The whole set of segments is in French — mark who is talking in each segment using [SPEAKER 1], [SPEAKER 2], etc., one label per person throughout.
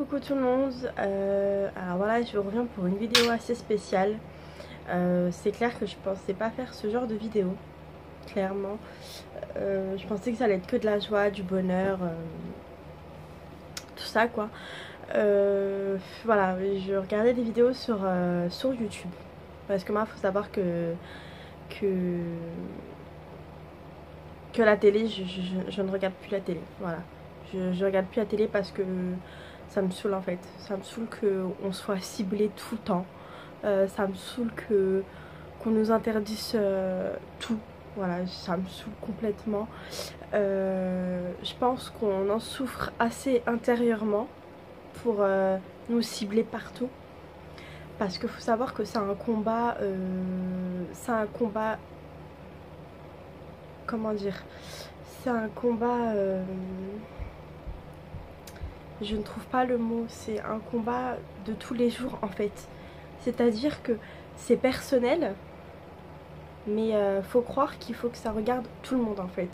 [SPEAKER 1] coucou tout le monde. Alors voilà, je reviens pour une vidéo assez spéciale. C'est clair que je pensais pas faire ce genre de vidéo, clairement. Je pensais que ça allait être que de la joie, du bonheur, tout ça quoi. Voilà, je regardais des vidéos sur YouTube. Parce que moi, il faut savoir que la télé, je ne regarde plus la télé. Voilà. Je regarde plus la télé parce que ça me saoule en fait. Ça me saoule qu'on soit ciblé tout le temps. Ça me saoule qu'on nous interdise tout. Voilà, ça me saoule complètement. Je pense qu'on en souffre assez intérieurement pour nous cibler partout. Parce qu'il faut savoir que c'est un combat. Comment dire? C'est un combat. Je ne trouve pas le mot. C'est un combat de tous les jours en fait. C'est-à-dire que c'est personnel, mais faut croire qu'il faut que ça regarde tout le monde en fait.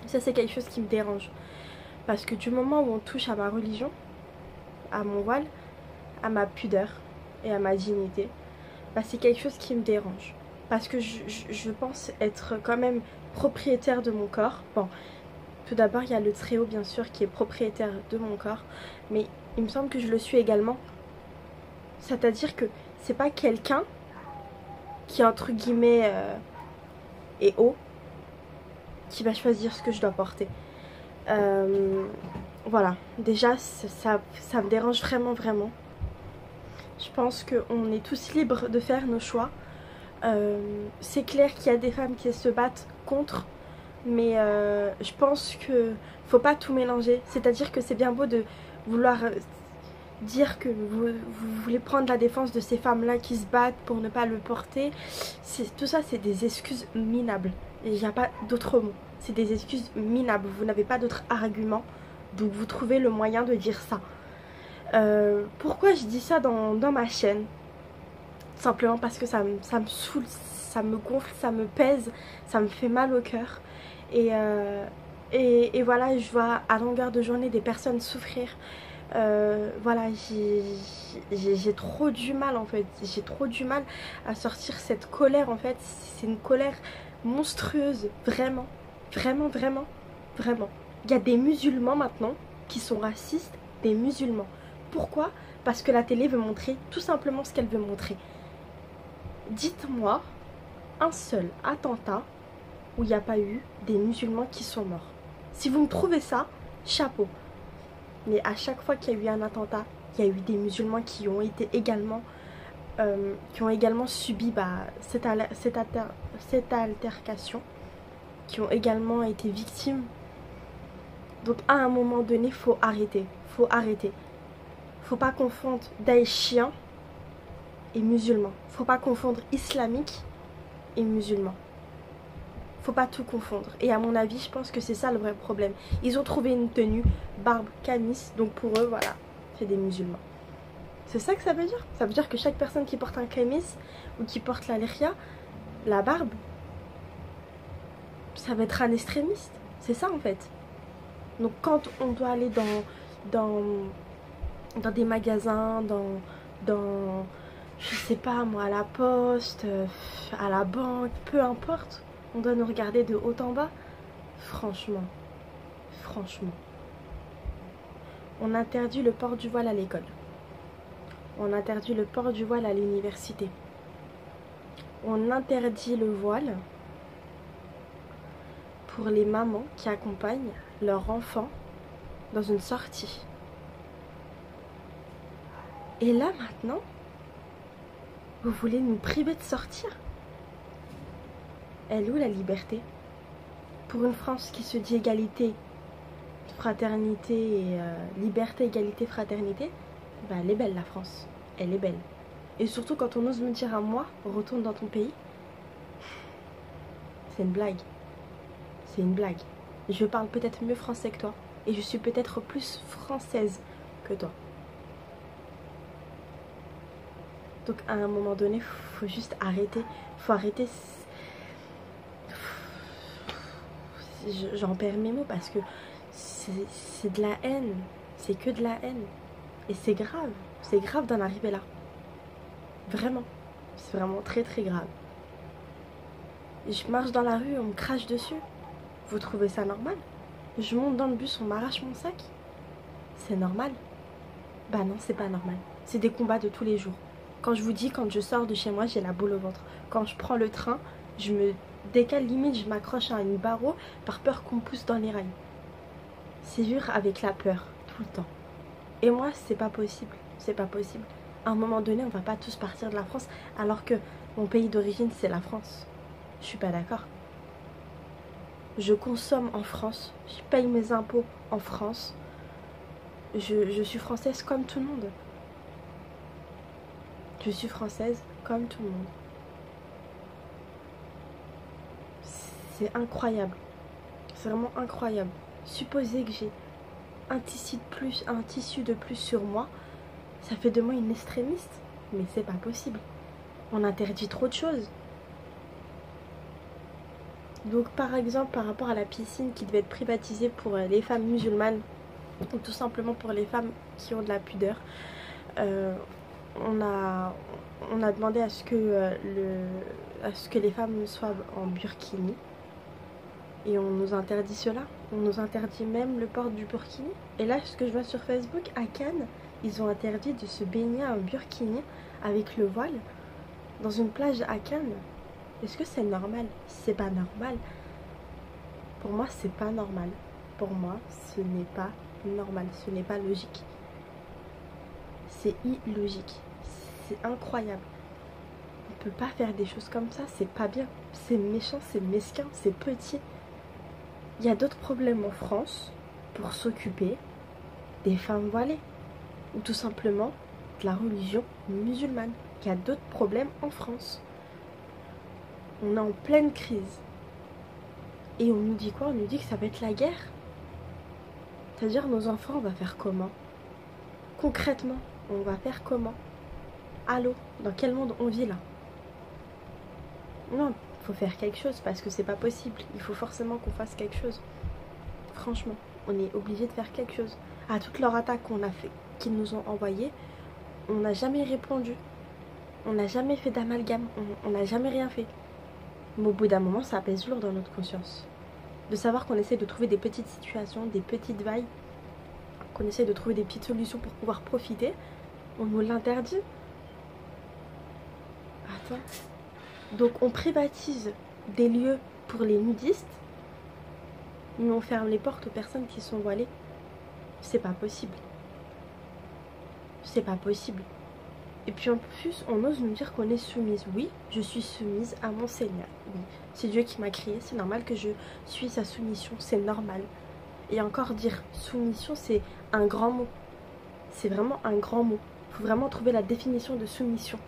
[SPEAKER 1] Ça c'est quelque chose qui me dérange. Parce que du moment où on touche à ma religion, à mon voile, à ma pudeur et à ma dignité, bah, c'est quelque chose qui me dérange. Parce que je pense être quand même propriétaire de mon corps. Bon, tout d'abord il y a le Très-Haut bien sûr qui est propriétaire de mon corps, mais il me semble que je le suis également. C'est-à-dire que c'est pas quelqu'un qui entre guillemets est haut qui va choisir ce que je dois porter. Voilà, déjà ça me dérange vraiment. Je pense qu'on est tous libres de faire nos choix. C'est clair qu'il y a des femmes qui se battent contre, mais je pense que faut pas tout mélanger. C'est-à-dire que c'est bien beau de vouloir dire que vous voulez prendre la défense de ces femmes-là qui se battent pour ne pas le porter. Tout ça, c'est des excuses minables. Il n'y a pas d'autre mot. C'est des excuses minables. Vous n'avez pas d'autre argument. Donc vous trouvez le moyen de dire ça. Pourquoi je dis ça dans ma chaîne? Simplement parce que ça me saoule, ça me gonfle, ça me pèse, ça me fait mal au cœur. Et voilà, je vois à longueur de journée des personnes souffrir. Voilà, j'ai trop du mal en fait. J'ai trop du mal à sortir cette colère en fait. C'est une colère monstrueuse, vraiment. Il y a des musulmans maintenant qui sont racistes, des musulmans. Pourquoi? Parce que la télé veut montrer tout simplement ce qu'elle veut montrer. Dites-moi un seul attentat où il n'y a pas eu des musulmans qui sont morts. Si vous me trouvez ça, chapeau. Mais à chaque fois qu'il y a eu un attentat, il y a eu des musulmans qui ont été également subi cette altercation, qui ont également été victimes. Donc à un moment donné, faut arrêter. Faut pas confondre daéchiens et musulmans. Faut pas confondre islamique et musulman. Faut pas tout confondre. Et à mon avis, je pense que c'est ça le vrai problème. Ils ont trouvé une tenue, barbe, camis, donc pour eux, voilà, c'est des musulmans. C'est ça que ça veut dire? Ça veut dire que chaque personne qui porte un camis ou qui porte la lihya, la barbe, ça va être un extrémiste. C'est ça en fait. Donc quand on doit aller dans des magasins, dans je sais pas moi, à la poste, à la banque, peu importe, on doit nous regarder de haut en bas. Franchement. On interdit le port du voile à l'école. On interdit le port du voile à l'université. On interdit le voile pour les mamans qui accompagnent leur enfant dans une sortie. Et là maintenant, vous voulez nous priver de sortir? Elle est où la liberté? Pour une France qui se dit égalité, fraternité et liberté, égalité, fraternité, bah elle est belle la France, elle est belle. Et surtout quand on ose me dire à moi, retourne dans ton pays, c'est une blague. C'est une blague. Je parle peut-être mieux français que toi, et je suis peut-être plus française que toi. Donc à un moment donné, faut juste arrêter. Faut arrêter. J'en perds mes mots parce que c'est de la haine. C'est que de la haine. Et c'est grave d'en arriver là. Vraiment, c'est vraiment très très grave. Je marche dans la rue, on me crache dessus. Vous trouvez ça normal? Je monte dans le bus, on m'arrache mon sac. C'est normal? Bah non, c'est pas normal. C'est des combats de tous les jours. Quand je vous dis, quand je sors de chez moi, j'ai la boule au ventre. Quand je prends le train, je me décale limite, je m'accroche à une barreau par peur qu'on me pousse dans les rails. C'est vivre avec la peur, tout le temps. Et moi, c'est pas possible. C'est pas possible. À un moment donné, on va pas tous partir de la France alors que mon pays d'origine, c'est la France. Je suis pas d'accord. Je consomme en France, je paye mes impôts en France. Je suis française comme tout le monde. Je suis française comme tout le monde. C'est incroyable. C'est vraiment incroyable. Supposez que j'ai un tissu de plus sur moi, ça fait de moi une extrémiste. Mais c'est pas possible. On interdit trop de choses. Donc par exemple par rapport à la piscine qui devait être privatisée pour les femmes musulmanes ou tout simplement pour les femmes qui ont de la pudeur, on a demandé à ce que les femmes soient en burkini et on nous interdit cela. On nous interdit même le port du burkini. Et là ce que je vois sur Facebook, à Cannes, ils ont interdit de se baigner en burkini avec le voile dans une plage à Cannes. Est-ce que c'est normal? C'est pas normal. Pour moi, c'est pas normal. Pour moi, ce n'est pas normal. Ce n'est pas logique. C'est illogique. C'est incroyable. On peut pas faire des choses comme ça. C'est pas bien. C'est méchant, c'est mesquin, c'est petit. Il y a d'autres problèmes en France pour s'occuper des femmes voilées. Ou tout simplement de la religion musulmane. Il y a d'autres problèmes en France. On est en pleine crise. Et on nous dit quoi? On nous dit que ça va être la guerre. C'est-à-dire nos enfants, on va faire comment? Concrètement, on va faire comment? Allô? Dans quel monde on vit là? Non, il faut faire quelque chose parce que c'est pas possible. Il faut forcément qu'on fasse quelque chose. Franchement, on est obligé de faire quelque chose. À toutes leurs attaques qu'on a fait, qu'ils nous ont envoyées, on n'a jamais répondu. On n'a jamais fait d'amalgame. On n'a jamais rien fait. Mais au bout d'un moment, ça pèse lourd dans notre conscience. De savoir qu'on essaie de trouver des petites situations, des petites vailles, qu'on essaie de trouver des petites solutions pour pouvoir profiter, on nous l'interdit. Attends. Donc on privatise des lieux pour les nudistes, mais on ferme les portes aux personnes qui sont voilées. C'est pas possible. C'est pas possible. Et puis en plus, on ose nous dire qu'on est soumise. Oui, je suis soumise à mon Seigneur. Oui, c'est Dieu qui m'a créé. C'est normal que je suis sa soumission. C'est normal. Et encore dire soumission, c'est un grand mot. C'est vraiment un grand mot. Il faut vraiment trouver la définition de soumission.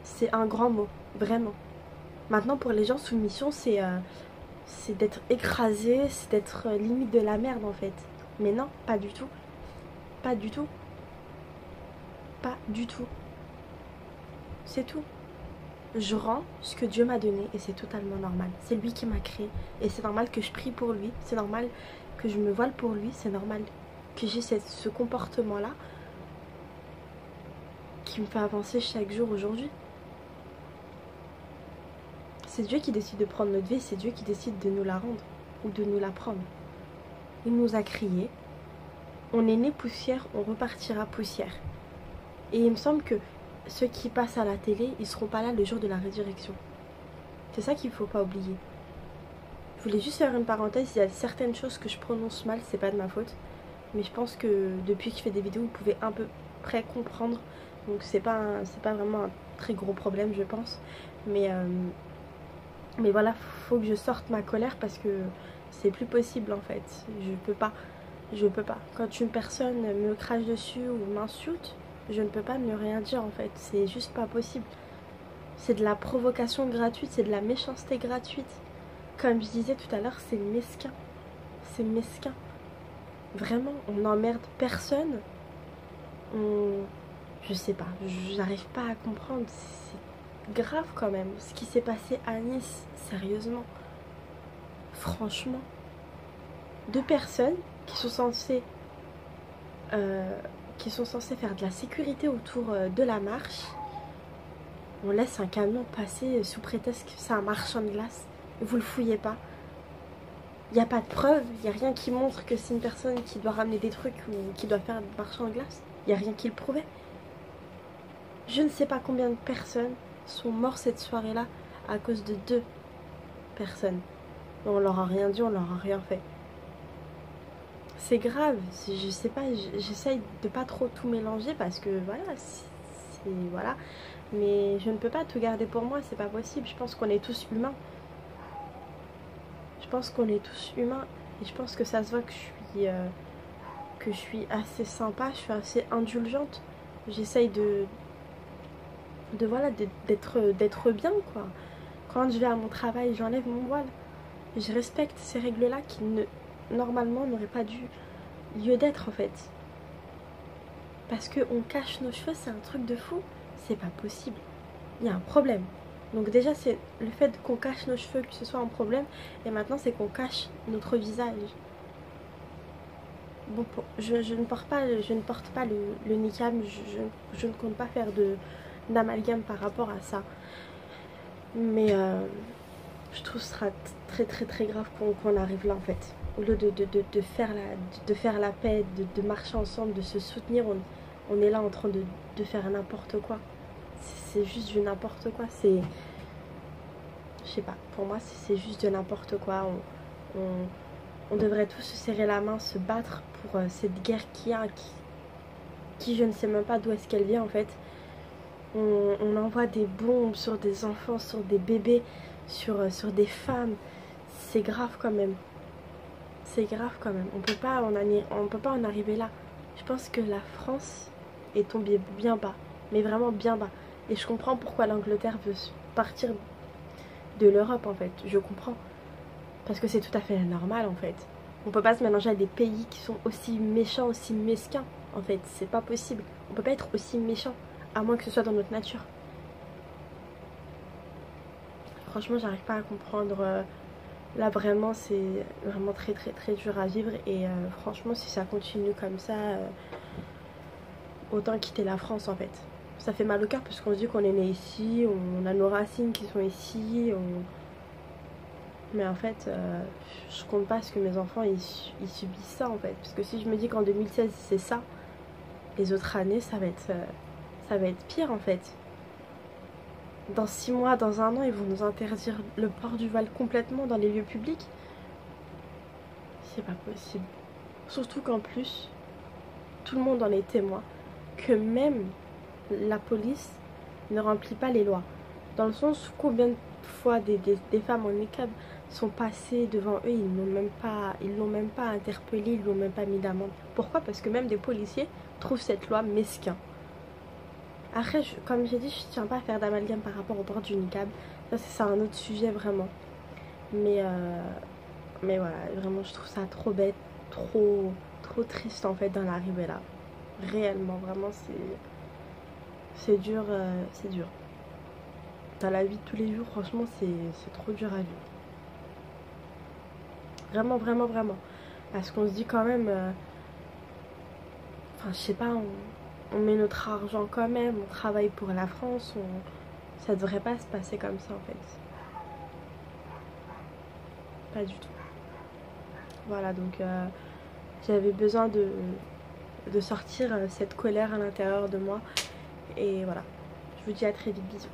[SPEAKER 1] C'est un grand mot. Vraiment. Maintenant, pour les gens, soumission, c'est d'être écrasé. C'est d'être limite de la merde en fait. Mais non, pas du tout. Pas du tout. Pas du tout. C'est tout. Je rends ce que Dieu m'a donné et c'est totalement normal. C'est lui qui m'a créé et c'est normal que je prie pour lui. C'est normal que je me voile pour lui. C'est normal que j'ai ce comportement-là qui me fait avancer chaque jour aujourd'hui. C'est Dieu qui décide de prendre notre vie. C'est Dieu qui décide de nous la rendre ou de nous la prendre. Il nous a créés. On est né poussière, on repartira poussière. Et il me semble que ceux qui passent à la télé, ils seront pas là le jour de la résurrection. C'est ça qu'il faut pas oublier. Je voulais juste faire une parenthèse, il y a certaines choses que je prononce mal, c'est pas de ma faute. Mais je pense que depuis que je fais des vidéos, vous pouvez un peu près comprendre. Donc c'est pas vraiment un très gros problème, je pense. Mais voilà, faut que je sorte ma colère parce que c'est plus possible en fait. Je peux pas. Quand une personne me crache dessus ou m'insulte, je ne peux pas ne rien dire en fait, c'est juste pas possible. C'est de la provocation gratuite, c'est de la méchanceté gratuite. Comme je disais tout à l'heure, c'est mesquin. C'est mesquin. Vraiment, on n'emmerde personne. Je sais pas, j'arrive pas à comprendre. C'est grave quand même ce qui s'est passé à Nice, sérieusement. Franchement. 2 personnes qui sont censées qui sont censés faire de la sécurité autour de la marche. On laisse un camion passer sous prétexte que c'est un marchand de glace. Vous le fouillez pas. Il n'y a pas de preuve, il n'y a rien qui montre que c'est une personne qui doit ramener des trucs ou qui doit faire du marchand de glace. Il n'y a rien qui le prouvait. Je ne sais pas combien de personnes sont mortes cette soirée-là à cause de 2 personnes. On leur a rien dit, on leur a rien fait. C'est grave, je sais pas, j'essaye de pas trop tout mélanger parce que voilà, voilà. Mais je ne peux pas tout garder pour moi, c'est pas possible. Je pense qu'on est tous humains. Je pense qu'on est tous humains et je pense que ça se voit que je suis assez sympa, je suis assez indulgente. J'essaye voilà, d'être bien quoi. Quand je vais à mon travail, j'enlève mon voile. Je respecte ces règles-là qui normalement n'auraient pas dû lieu d'être en fait. Parce qu'on cache nos cheveux, c'est un truc de fou. C'est pas possible. Il y a un problème. Donc déjà c'est le fait qu'on cache nos cheveux que ce soit un problème. Et maintenant c'est qu'on cache notre visage. Bon, je ne porte pas le niqab. Je ne compte pas faire d'amalgame par rapport à ça. Mais je trouve que ce sera très grave qu'on arrive là en fait. Au lieu de faire la paix, de marcher ensemble, de se soutenir, on est là en train de faire n'importe quoi. C'est juste du n'importe quoi. C'est... Je sais pas, pour moi c'est juste de n'importe quoi. On devrait tous se serrer la main, se battre pour cette guerre qu'il y a, qui je ne sais même pas d'où est-ce qu'elle vient en fait. On envoie des bombes sur des enfants, sur des bébés, sur des femmes. C'est grave quand même. C'est grave quand même. On peut pas en arriver là. Je pense que la France est tombée bien bas. Mais vraiment bien bas. Et je comprends pourquoi l'Angleterre veut partir de l'Europe en fait. Je comprends. Parce que c'est tout à fait normal en fait. On peut pas se mélanger à des pays qui sont aussi méchants, aussi mesquins. En fait, c'est pas possible. On peut pas être aussi méchant. À moins que ce soit dans notre nature. Franchement, j'arrive pas à comprendre. Là, vraiment, c'est vraiment très dur à vivre. Et franchement, si ça continue comme ça, autant quitter la France, en fait. Ça fait mal au cœur parce qu'on se dit qu'on est né ici, on a nos racines qui sont ici. Mais en fait, je compte pas ce que mes enfants, ils subissent ça, en fait. Parce que si je me dis qu'en 2016, c'est ça, les autres années, ça va être pire en fait. Dans 6 mois, dans 1 an, ils vont nous interdire le port du voile complètement dans les lieux publics. C'est pas possible. Surtout qu'en plus, tout le monde en est témoin. Que même la police ne remplit pas les lois. Dans le sens où combien de fois des femmes en niqab sont passées devant eux, ils l'ont même pas interpellé, ils l'ont même pas mis d'amende. Pourquoi? Parce que même des policiers trouvent cette loi mesquin. Après, comme j'ai dit, je tiens pas à faire d'amalgame par rapport au port du niqab. Ça, c'est un autre sujet vraiment. Mais voilà, vraiment, je trouve ça trop bête, trop triste en fait d'en arriver là. Réellement, vraiment, c'est dur, c'est dur. Dans la vie de tous les jours, franchement, c'est trop dur à vivre. Vraiment. Parce qu'on se dit quand même... Enfin, je sais pas, on met notre argent quand même, on travaille pour la France, ça devrait pas se passer comme ça en fait. Pas du tout. Voilà, donc j'avais besoin de sortir cette colère à l'intérieur de moi. Et voilà, je vous dis à très vite, bisous.